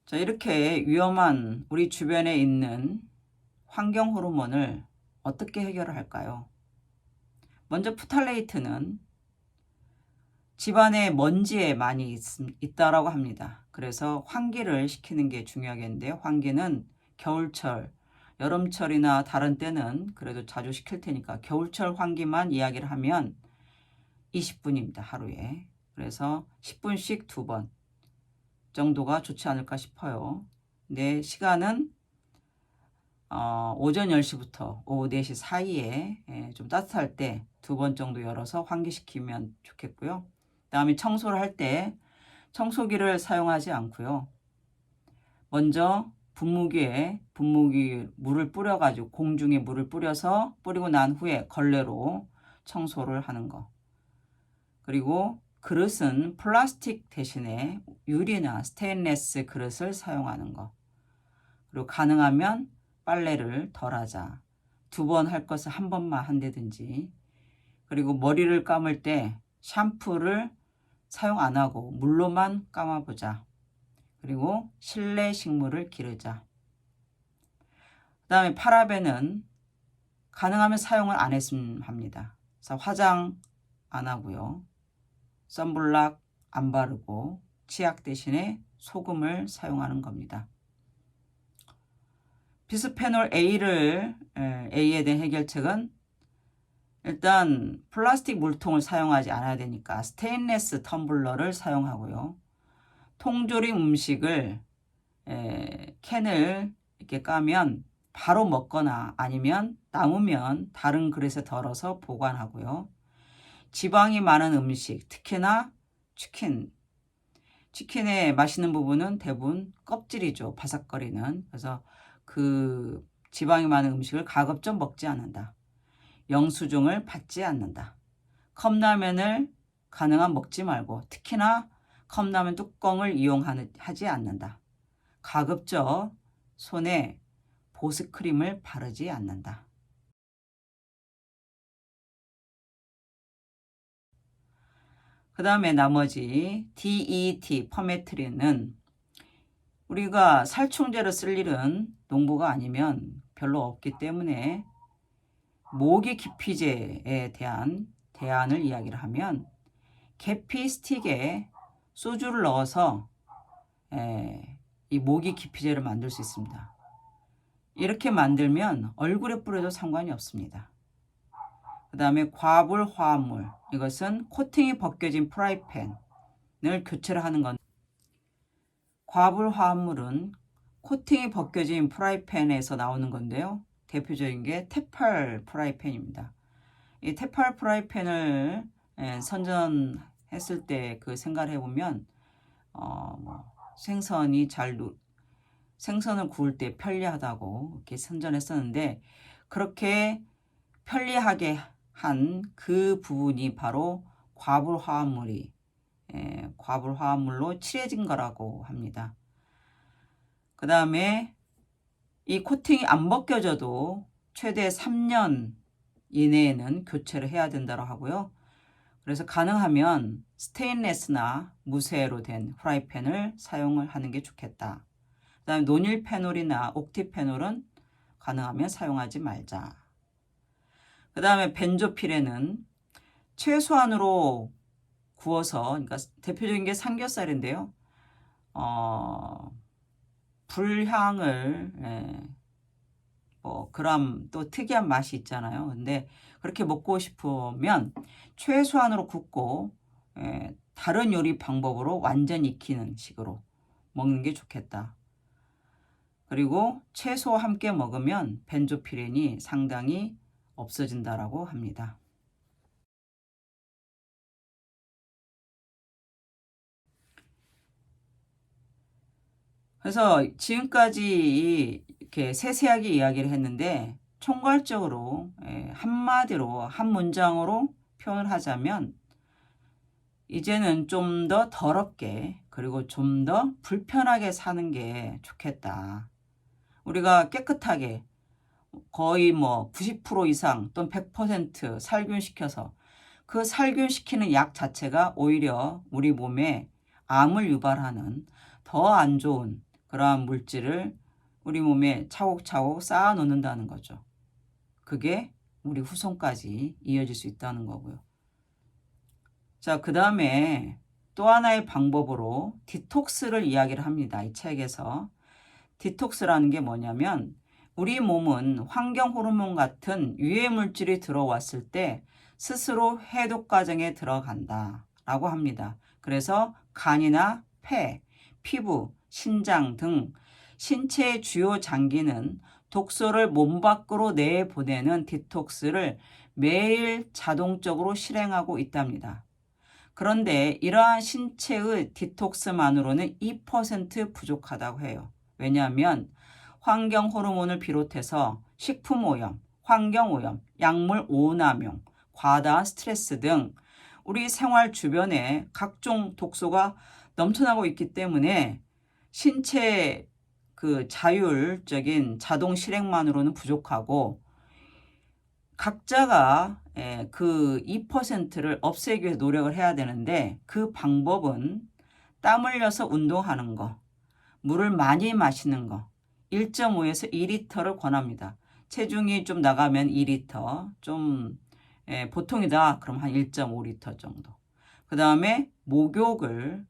자, 이렇게 위험한 우리 주변에 있는 환경 호르몬을 어떻게 해결을 할까요? 먼저 프탈레이트는 집안에 먼지에 많이 있다라고 합니다. 그래서 환기를 시키는 게 중요하겠는데요. 환기는 겨울철, 여름철이나 다른 때는 그래도 자주 시킬 테니까 겨울철 환기만 이야기를 하면 20분입니다. 하루에. 그래서 10분씩 2번 정도가 좋지 않을까 싶어요. 내 시간은 오전 10시부터 오후 4시 사이에 좀 따뜻할 때 2번 정도 열어서 환기시키면 좋겠고요. 그 다음에 청소를 할 때 청소기를 사용하지 않고요. 먼저 분무기에 물을 뿌려가지고 공중에 물을 뿌리고 난 후에 걸레로 청소를 하는 거. 그리고 그릇은 플라스틱 대신에 유리나 스테인리스 그릇을 사용하는 거. 그리고 가능하면 빨래를 덜 하자. 2번 할 것을 1번만 한다든지. 그리고 머리를 감을 때 샴푸를 사용 안 하고 물로만 감아보자. 그리고 실내 식물을 기르자. 그 다음에 파라벤은 가능하면 사용을 안 했으면 합니다. 그래서 화장 안 하고요. 선블락 안 바르고 치약 대신에 소금을 사용하는 겁니다. 비스페놀 A에 대한 해결책은 일단 플라스틱 물통을 사용하지 않아야 되니까 스테인리스 텀블러를 사용하고요. 통조림 음식을 캔을 이렇게 까면 바로 먹거나 아니면 남으면 다른 그릇에 덜어서 보관하고요. 지방이 많은 음식, 특히나 치킨의 맛있는 부분은 대부분 껍질이죠. 바삭거리는. 그래서 그 지방이 많은 음식을 가급적 먹지 않는다. 영수증을 받지 않는다. 컵라면을 가능한 먹지 말고 특히나 컵라면 뚜껑을 이용하지 않는다. 가급적 손에 보습크림을 바르지 않는다. 그 다음에 나머지 DET, 퍼메트린은 우리가 살충제를 쓸 일은 농부가 아니면 별로 없기 때문에 모기 기피제에 대한 대안을 이야기를 하면 계피 스틱에 소주를 넣어서 이 모기 기피제를 만들 수 있습니다. 이렇게 만들면 얼굴에 뿌려도 상관이 없습니다. 그 다음에 과불 화합물, 이것은 코팅이 벗겨진 프라이팬을 교체를 하는 건 과불 화합물은 코팅이 벗겨진 프라이팬에서 나오는 건데요. 대표적인 게 테팔 프라이팬입니다. 이 테팔 프라이팬을 선전했을 때 그 생각을 해보면 생선을 구울 때 편리하다고 이렇게 선전했었는데 그렇게 편리하게 한 그 부분이 바로 과불화합물로 칠해진 거라고 합니다. 그 다음에 이 코팅이 안 벗겨져도 최대 3년 이내에는 교체를 해야 된다고 하고요. 그래서 가능하면 스테인리스나 무쇠로 된 프라이팬을 사용을 하는 게 좋겠다. 그 다음에 노닐페놀이나 옥티페놀은 가능하면 사용하지 말자. 그 다음에 벤조피렌은 최소한으로 구워서, 그러니까 대표적인 게 삼겹살인데요. 불향을, 그람 또 특이한 맛이 있잖아요. 근데 그렇게 먹고 싶으면 최소한으로 굽고, 다른 요리 방법으로 완전히 익히는 식으로 먹는 게 좋겠다. 그리고 채소와 함께 먹으면 벤조피렌이 상당히 없어진다라고 합니다. 그래서 지금까지 이렇게 세세하게 이야기를 했는데 총괄적으로 한마디로 한 문장으로 표현을 하자면 이제는 좀 더 더럽게 그리고 좀 더 불편하게 사는 게 좋겠다. 우리가 깨끗하게 거의 90% 이상 또는 100% 살균시켜서 그 살균시키는 약 자체가 오히려 우리 몸에 암을 유발하는 더 안 좋은 그러한 물질을 우리 몸에 차곡차곡 쌓아 놓는다는 거죠. 그게 우리 후손까지 이어질 수 있다는 거고요. 자, 그 다음에 또 하나의 방법으로 디톡스를 이야기를 합니다. 이 책에서. 디톡스라는 게 뭐냐면 우리 몸은 환경 호르몬 같은 유해 물질이 들어왔을 때 스스로 해독 과정에 들어간다 라고 합니다. 그래서 간이나 폐, 피부, 신장 등 신체의 주요 장기는 독소를 몸 밖으로 내보내는 디톡스를 매일 자동적으로 실행하고 있답니다. 그런데 이러한 신체의 디톡스만으로는 2% 부족하다고 해요. 왜냐하면 환경 호르몬을 비롯해서 식품 오염, 환경 오염, 약물 오남용, 과다한 스트레스 등 우리 생활 주변에 각종 독소가 넘쳐나고 있기 때문에 신체 그 자율적인 자동 실행만으로는 부족하고 각자가 그 2%를 없애기 위해서 노력을 해야 되는데 그 방법은 땀 흘려서 운동하는 거, 물을 많이 마시는 거, 1.5에서 2리터를 권합니다. 체중이 좀 나가면 2리터, 좀 보통이다 그럼 한 1.5리터 정도. 그 다음에 목욕을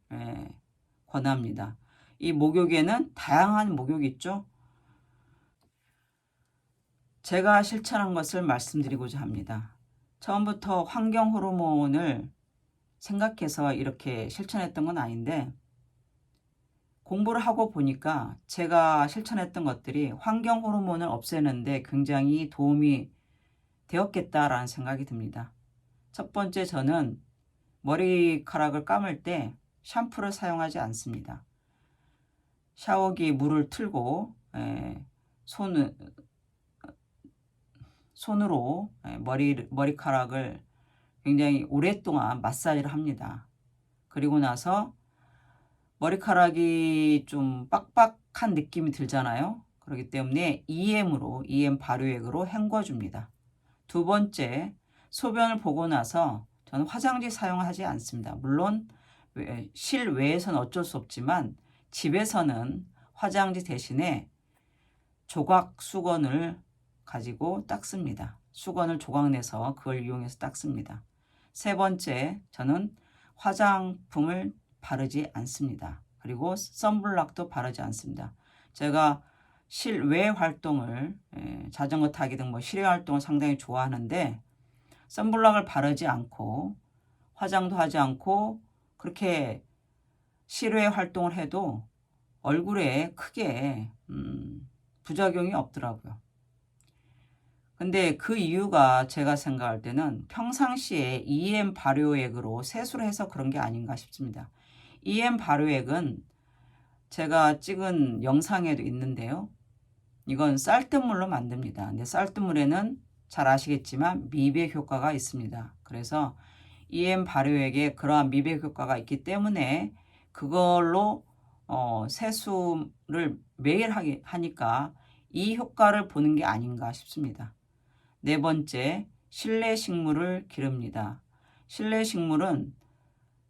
권합니다. 이 목욕에는 다양한 목욕이 있죠. 제가 실천한 것을 말씀드리고자 합니다. 처음부터 환경 호르몬을 생각해서 이렇게 실천했던 건 아닌데 공부를 하고 보니까 제가 실천했던 것들이 환경 호르몬을 없애는데 굉장히 도움이 되었겠다라는 생각이 듭니다. 첫 번째, 저는 머리카락을 감을 때 샴푸를 사용하지 않습니다. 샤워기 물을 틀고 손으로 머리카락을 굉장히 오랫동안 마사지를 합니다. 그리고 나서 머리카락이 좀 빡빡한 느낌이 들잖아요. 그렇기 때문에 EM 발효액으로 헹궈줍니다. 두 번째, 소변을 보고 나서 저는 화장지 사용하지 않습니다. 물론 실외에서는 어쩔 수 없지만 집에서는 화장지 대신에 조각 수건을 가지고 닦습니다. 수건을 조각 내서 그걸 이용해서 닦습니다. 세 번째, 저는 화장품을 바르지 않습니다. 그리고 선블락도 바르지 않습니다. 제가 실외 활동을 자전거 타기 등 실외 활동을 상당히 좋아하는데 선블락을 바르지 않고 화장도 하지 않고 그렇게 실외 활동을 해도 얼굴에 크게 부작용이 없더라고요. 근데 그 이유가 제가 생각할 때는 평상시에 EM 발효액으로 세수를 해서 그런 게 아닌가 싶습니다. EM 발효액은 제가 찍은 영상에도 있는데요. 이건 쌀뜨물로 만듭니다. 근데 쌀뜨물에는 잘 아시겠지만 미백 효과가 있습니다. 그래서 EM 발효액에 그러한 미백 효과가 있기 때문에 그걸로 세수를 매일 하니까 이 효과를 보는 게 아닌가 싶습니다. 네 번째, 실내 식물을 기릅니다. 실내 식물은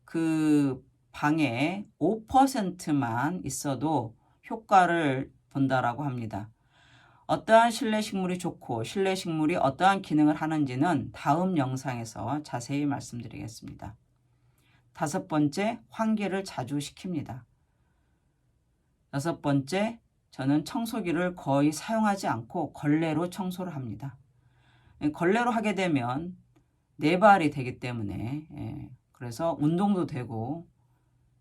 그 방에 5%만 있어도 효과를 본다라고 합니다. 어떠한 실내 식물이 좋고 실내 식물이 어떠한 기능을 하는지는 다음 영상에서 자세히 말씀드리겠습니다. 다섯 번째, 환기를 자주 시킵니다. 여섯 번째, 저는 청소기를 거의 사용하지 않고 걸레로 청소를 합니다. 걸레로 하게 되면 네발이 되기 때문에 그래서 운동도 되고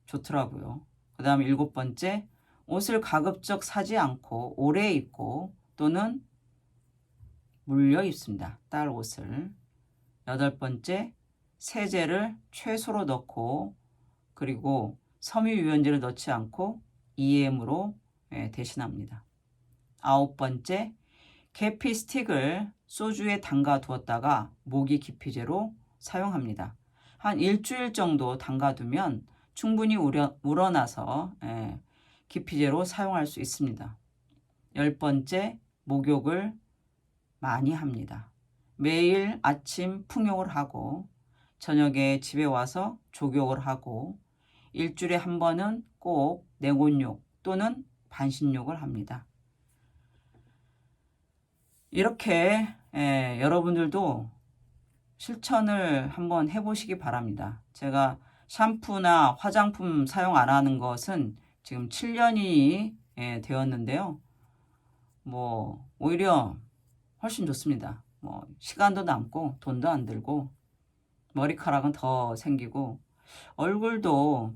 좋더라고요. 그 다음에 일곱 번째, 옷을 가급적 사지 않고 오래 입고 또는 물려 입습니다. 딸 옷을. 여덟 번째, 세제를 최소로 넣고 그리고 섬유유연제를 넣지 않고 EM으로 대신합니다. 아홉 번째, 계피 스틱을 소주에 담가 두었다가 모기 기피제로 사용합니다. 한 일주일 정도 담가 두면 충분히 우러나서 기피제로 사용할 수 있습니다. 열 번째, 목욕을 많이 합니다. 매일 아침 풍욕을 하고 저녁에 집에 와서 족욕을 하고 일주일에 한 번은 꼭 냉온욕 또는 반신욕을 합니다. 이렇게 여러분들도 실천을 한번 해보시기 바랍니다. 제가 샴푸나 화장품 사용 안 하는 것은 지금 7년이 되었는데요. 뭐 오히려 훨씬 좋습니다. 뭐 시간도 남고 돈도 안 들고 머리카락은 더 생기고 얼굴도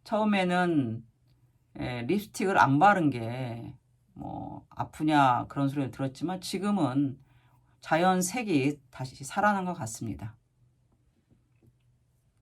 처음에는 립스틱을 안 바른 게 뭐 아프냐 그런 소리를 들었지만 지금은 자연 색이 다시 살아난 것 같습니다.